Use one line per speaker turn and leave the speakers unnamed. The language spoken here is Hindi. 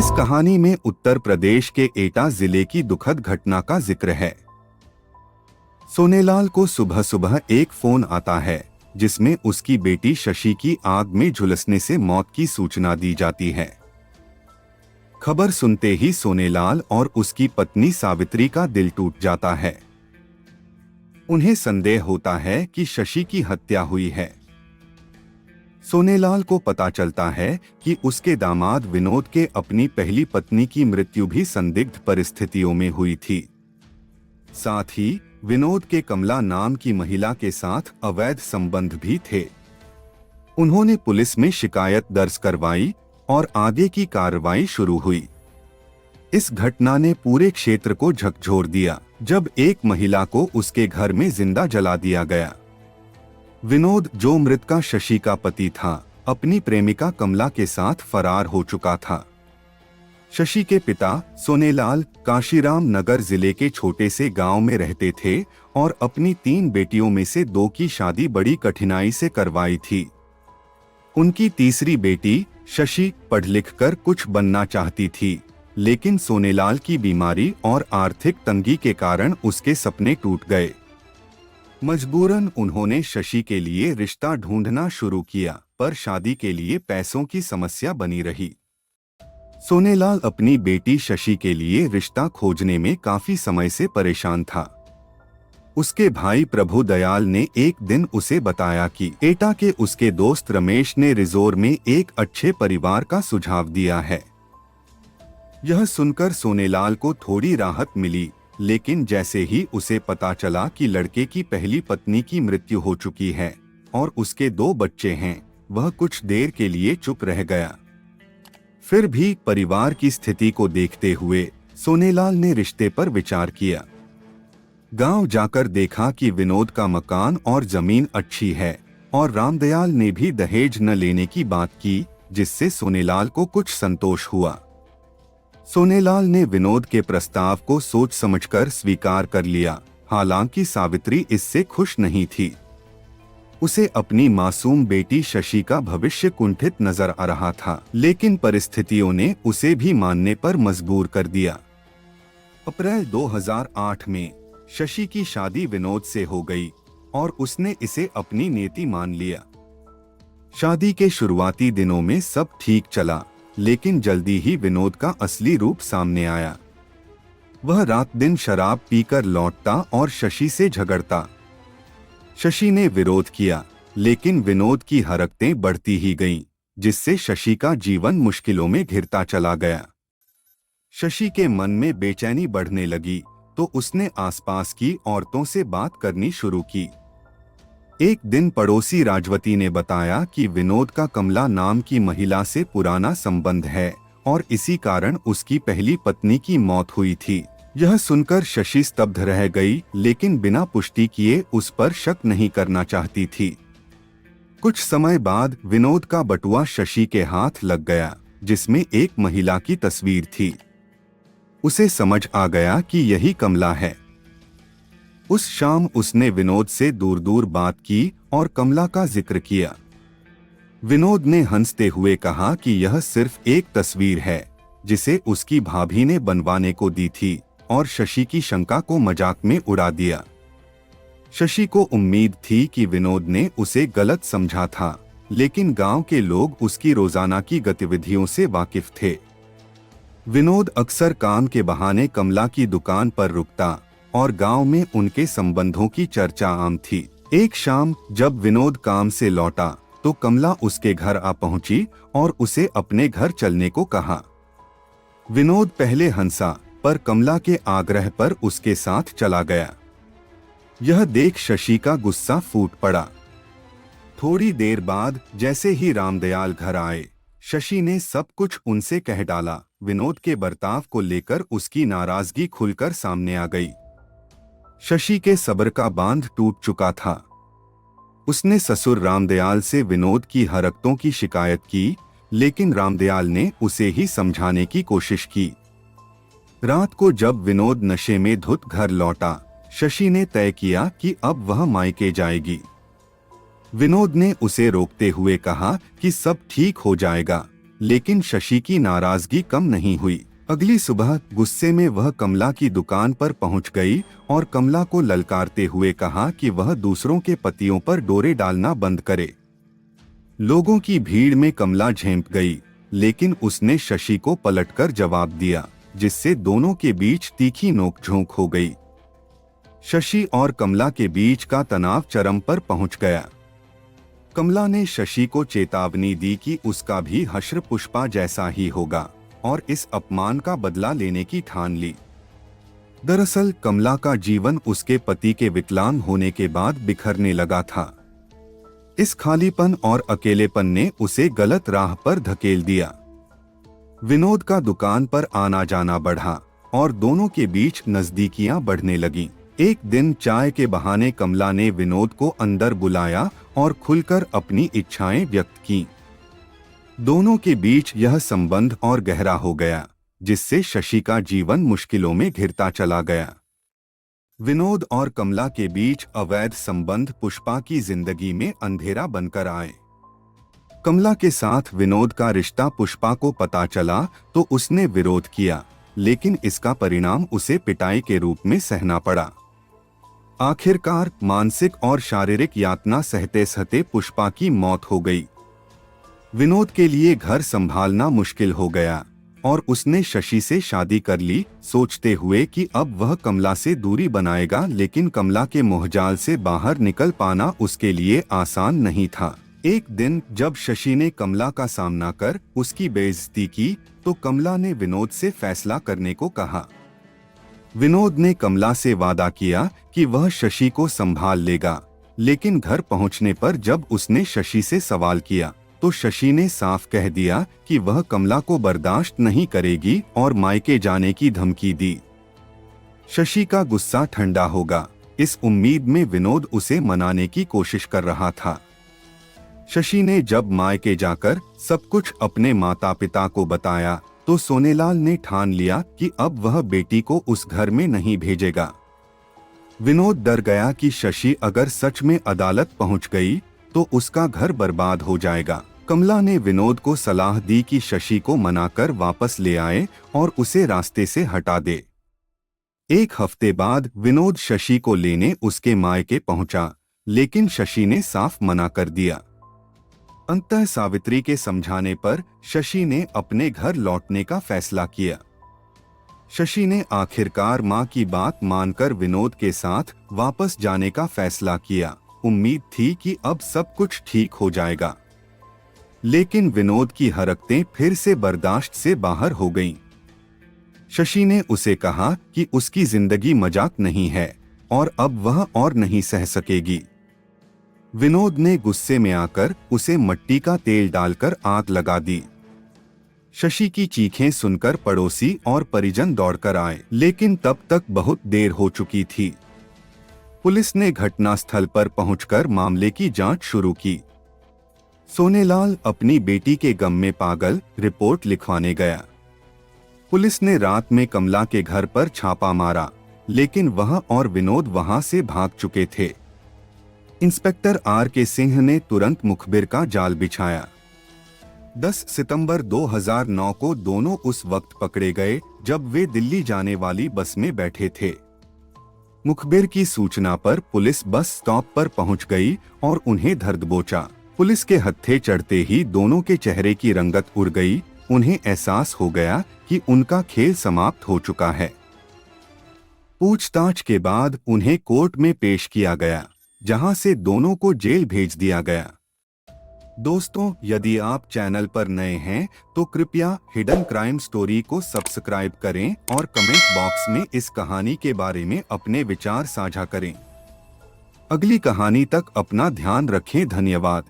इस कहानी में उत्तर प्रदेश के एटा जिले की दुखद घटना का जिक्र है। सोनेलाल को सुबह सुबह एक फोन आता है जिसमें उसकी बेटी शशि की आग में झुलसने से मौत की सूचना दी जाती है। खबर सुनते ही सोनेलाल और उसकी पत्नी सावित्री का दिल टूट जाता है। उन्हें संदेह होता है कि शशि की हत्या हुई है। सोनेलाल को पता चलता है कि उसके दामाद विनोद के अपनी पहली पत्नी की मृत्यु भी संदिग्ध परिस्थितियों में हुई थी। साथ ही विनोद के कमला नाम की महिला के साथ अवैध संबंध भी थे। उन्होंने पुलिस में शिकायत दर्ज करवाई और आगे की कार्रवाई शुरू हुई। इस घटना ने पूरे क्षेत्र को झकझोर दिया जब एक महिला को उसके घर में जिंदा जला दिया गया। विनोद, जो मृतका शशि का पति था, अपनी प्रेमिका कमला के साथ फरार हो चुका था। शशि के पिता सोनेलाल काशीराम नगर जिले के छोटे से गांव में रहते थे और अपनी 3 बेटियों में से 2 की शादी बड़ी कठिनाई से करवाई थी। उनकी तीसरी बेटी शशि पढ़ लिख कर कुछ बनना चाहती थी, लेकिन सोनेलाल की बीमारी और आर्थिक तंगी के कारण उसके सपने टूट गए। मजबूरन उन्होंने शशि के लिए रिश्ता ढूंढना शुरू किया, पर शादी के लिए पैसों की समस्या बनी रही। सोनेलाल अपनी बेटी शशि के लिए रिश्ता खोजने में काफी समय से परेशान था। उसके भाई प्रभु दयाल ने एक दिन उसे बताया कि एटा के उसके दोस्त रमेश ने रिजोर में एक अच्छे परिवार का सुझाव दिया है। यह सुनकर सोनेलाल को थोड़ी राहत मिली, लेकिन जैसे ही उसे पता चला कि लड़के की पहली पत्नी की मृत्यु हो चुकी है और उसके 2 बच्चे हैं, वह कुछ देर के लिए चुप रह गया। फिर भी परिवार की स्थिति को देखते हुए सोनेलाल ने रिश्ते पर विचार किया। गांव जाकर देखा कि विनोद का मकान और जमीन अच्छी है और रामदयाल ने भी दहेज न लेने की बात की, जिससे सोनेलाल को कुछ संतोष हुआ। सोनेलाल ने विनोद के प्रस्ताव को सोच समझकर स्वीकार कर लिया। हालांकि सावित्री इससे खुश नहीं थी। उसे अपनी मासूम बेटी शशि का भविष्य कुंठित नजर आ रहा था, लेकिन परिस्थितियों ने उसे भी मानने पर मजबूर कर दिया। अप्रैल 2008 में शशि की शादी विनोद से हो गई और उसने इसे अपनी नीति मान लिया। शादी के शुरुआती दिनों में सब ठीक चला, लेकिन जल्दी ही विनोद का असली रूप सामने आया। वह रात दिन शराब पीकर लौटता और शशि से झगड़ता। शशि ने विरोध किया, लेकिन विनोद की हरकतें बढ़ती ही गईं, जिससे शशि का जीवन मुश्किलों में घिरता चला गया। शशि के मन में बेचैनी बढ़ने लगी, तो उसने आसपास की औरतों से बात करनी शुरू की। एक दिन पड़ोसी राजवती ने बताया कि विनोद का कमला नाम की महिला से पुराना संबंध है और इसी कारण उसकी पहली पत्नी की मौत हुई थी। यह सुनकर शशि स्तब्ध रह गई, लेकिन बिना पुष्टि किए उस पर शक नहीं करना चाहती थी। कुछ समय बाद विनोद का बटुआ शशि के हाथ लग गया, जिसमें एक महिला की तस्वीर थी। उसे समझ आ गया कि यही कमला है। उस शाम उसने विनोद से दूर दूर बात की और कमला का जिक्र किया। विनोद ने हंसते हुए कहा कि यह सिर्फ एक तस्वीर है जिसे उसकी भाभी ने बनवाने को दी थी, और शशि की शंका को मजाक में उड़ा दिया। शशि को उम्मीद थी कि विनोद ने उसे गलत समझा था, लेकिन गांव के लोग उसकी रोजाना की गतिविधियों से वाकिफ थे। विनोद अक्सर काम के बहाने कमला की दुकान पर रुकता और गांव में उनके संबंधों की चर्चा आम थी। एक शाम जब विनोद काम से लौटा तो कमला उसके घर आ पहुंची और उसे अपने घर चलने को कहा। विनोद पहले हंसा, पर कमला के आग्रह पर उसके साथ चला गया। यह देख शशि का गुस्सा फूट पड़ा। थोड़ी देर बाद जैसे ही रामदयाल घर आए, शशि ने सब कुछ उनसे कह डाला। विनोद के बर्ताव को लेकर उसकी नाराजगी खुलकर सामने आ गई। शशि के सब्र का बांध टूट चुका था। उसने ससुर रामदयाल से विनोद की हरकतों की शिकायत की, लेकिन रामदयाल ने उसे ही समझाने की कोशिश की। रात को जब विनोद नशे में धुत घर लौटा, शशि ने तय किया कि अब वह मायके जाएगी। विनोद ने उसे रोकते हुए कहा कि सब ठीक हो जाएगा, लेकिन शशि की नाराजगी कम नहीं हुई। अगली सुबह गुस्से में वह कमला की दुकान पर पहुंच गई और कमला को ललकारते हुए कहा कि वह दूसरों के पतियों पर डोरे डालना बंद करे। लोगों की भीड़ में कमला झेंप गई, लेकिन उसने शशि को पलटकर जवाब दिया, जिससे दोनों के बीच तीखी नोकझोंक हो गई। शशि और कमला के बीच का तनाव चरम पर पहुंच गया। कमला ने शशि को चेतावनी दी कि उसका भी हश्र पुष्पा जैसा ही होगा और इस अपमान का बदला लेने की ठान ली। दरअसल कमला का जीवन उसके पति के विकलांग होने के बाद बिखरने लगा था। इस खालीपन और अकेलेपन ने उसे गलत राह पर धकेल दिया। विनोद का दुकान पर आना जाना बढ़ा और दोनों के बीच नजदीकियां बढ़ने लगीं। एक दिन चाय के बहाने कमला ने विनोद को अंदर बुलाया और खुलकर अपनी इच्छाएं व्यक्त की। दोनों के बीच यह संबंध और गहरा हो गया, जिससे शशि का जीवन मुश्किलों में घिरता चला गया। विनोद और कमला के बीच अवैध संबंध पुष्पा की जिंदगी में अंधेरा बनकर आए। कमला के साथ विनोद का रिश्ता पुष्पा को पता चला तो उसने विरोध किया, लेकिन इसका परिणाम उसे पिटाई के रूप में सहना पड़ा। आखिरकार मानसिक और शारीरिक यातना सहते सहते पुष्पा की मौत हो गई। विनोद के लिए घर संभालना मुश्किल हो गया और उसने शशि से शादी कर ली, सोचते हुए कि अब वह कमला से दूरी बनाएगा, लेकिन कमला के मोहजाल से बाहर निकल पाना उसके लिए आसान नहीं था। एक दिन जब शशि ने कमला का सामना कर उसकी बेइज्जती की, तो कमला ने विनोद से फैसला करने को कहा। विनोद ने कमला से वादा किया कि वह शशि को संभाल लेगा, लेकिन घर पहुंचने पर जब उसने शशि से सवाल किया तो शशि ने साफ कह दिया कि वह कमला को बर्दाश्त नहीं करेगी और मायके जाने की धमकी दी। शशि का गुस्सा ठंडा होगा, इस उम्मीद में विनोद उसे मनाने की कोशिश कर रहा था। शशि ने जब मायके जाकर सब कुछ अपने माता पिता को बताया तो सोनेलाल ने ठान लिया कि अब वह बेटी को उस घर में नहीं भेजेगा। विनोद डर गया कि शशि अगर सच में अदालत पहुंच गई तो उसका घर बर्बाद हो जाएगा। कमला ने विनोद को सलाह दी कि शशि को मनाकर वापस ले आए और उसे रास्ते से हटा दे। एक हफ्ते बाद विनोद शशि को लेने उसके मायके पहुंचा, लेकिन शशि ने साफ मना कर दिया। अंततः सावित्री के समझाने पर शशि ने अपने घर लौटने का फैसला किया। शशि ने आखिरकार मां की बात मानकर विनोद के साथ वापस जाने का फैसला किया। उम्मीद थी कि अब सब कुछ ठीक हो जाएगा, लेकिन विनोद की हरकतें फिर से बर्दाश्त से बाहर हो गईं। शशि ने उसे कहा कि उसकी जिंदगी मजाक नहीं है और अब वह और नहीं सह सकेगी। विनोद ने गुस्से में आकर उसे मिट्टी का तेल डालकर आग लगा दी। शशि की चीखें सुनकर पड़ोसी और परिजन दौड़कर आए, लेकिन तब तक बहुत देर हो चुकी थी। पुलिस ने घटनास्थल पर पहुंचकर मामले की जांच शुरू की। सोनेलाल अपनी बेटी के गम में पागल रिपोर्ट लिखवाने गया। पुलिस ने रात में कमला के घर पर छापा मारा, लेकिन वह और विनोद वहां से भाग चुके थे। इंस्पेक्टर आर के सिंह ने तुरंत मुखबिर का जाल बिछाया। 10 सितंबर 2009 को दोनों उस वक्त पकड़े गए जब वे दिल्ली जाने वाली बस में बैठे थे। मुखबिर की सूचना पर पुलिस बस स्टॉप पर पहुंच गई और उन्हें धर दबोचा। पुलिस के हत्थे चढ़ते ही दोनों के चेहरे की रंगत उड़ गई। उन्हें एहसास हो गया कि उनका खेल समाप्त हो चुका है। पूछताछ के बाद उन्हें कोर्ट में पेश किया गया, जहां से दोनों को जेल भेज दिया गया। दोस्तों, यदि आप चैनल पर नए हैं तो कृपया हिडन क्राइम स्टोरी को सब्सक्राइब करें और कमेंट बॉक्स में इस कहानी के बारे में अपने विचार साझा करें। अगली कहानी तक अपना ध्यान रखें। धन्यवाद।